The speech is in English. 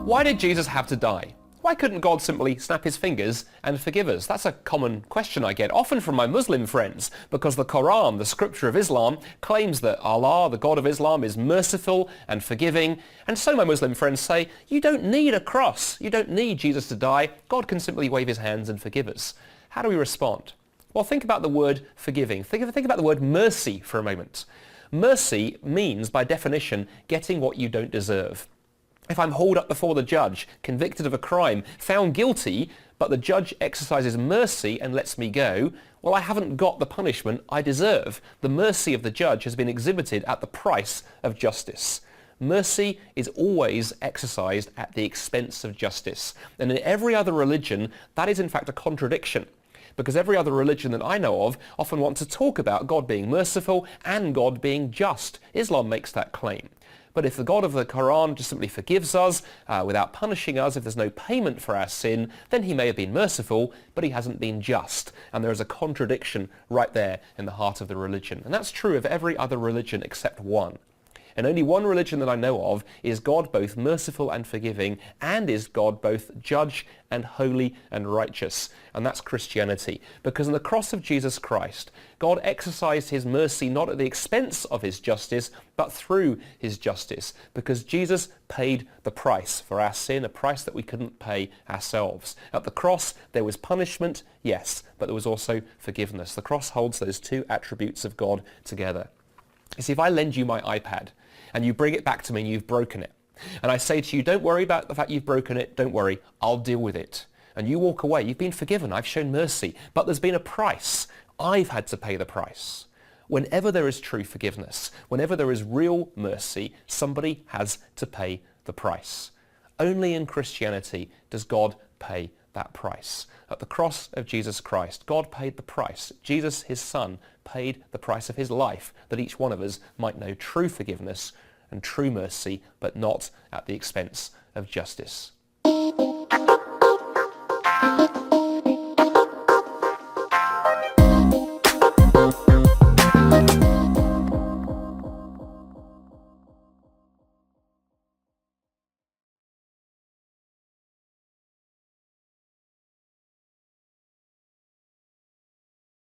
Why did Jesus have to die? Why couldn't God simply snap his fingers and forgive us? That's a common question I get, often from my Muslim friends, because the Quran, the scripture of Islam, claims that Allah, the God of Islam, is merciful and forgiving. And so my Muslim friends say, you don't need a cross. You don't need Jesus to die. God can simply wave his hands and forgive us. How do we respond? Well, think about the word forgiving. Think about the word mercy for a moment. Mercy means, by definition, getting what you don't deserve. If I'm hauled up before the judge, convicted of a crime, found guilty, but the judge exercises mercy and lets me go, well, I haven't got the punishment I deserve. The mercy of the judge has been exhibited at the price of justice. Mercy is always exercised at the expense of justice. And in every other religion, that is in fact a contradiction. Because every other religion that I know of often wants to talk about God being merciful and God being just. Islam makes that claim. But if the God of the Quran just simply forgives us without punishing us, if there's no payment for our sin, then he may have been merciful, but he hasn't been just. And there is a contradiction right there in the heart of the religion. And that's true of every other religion except one. And only one religion that I know of is God both merciful and forgiving, and is God both judge and holy and righteous. And that's Christianity. Because in the cross of Jesus Christ, God exercised his mercy not at the expense of his justice, but through his justice. Because Jesus paid the price for our sin, a price that we couldn't pay ourselves. At the cross, there was punishment, yes, but there was also forgiveness. The cross holds those two attributes of God together. You see, if I lend you my iPad, and you bring it back to me and you've broken it, and I say to you, don't worry about the fact you've broken it, don't worry, I'll deal with it. And you walk away, you've been forgiven, I've shown mercy, but there's been a price. I've had to pay the price. Whenever there is true forgiveness, whenever there is real mercy, somebody has to pay the price. Only in Christianity does God pay that price. At the cross of Jesus Christ, God paid the price. Jesus, his son, paid the price of his life, that each one of us might know true forgiveness and true mercy, but not at the expense of justice.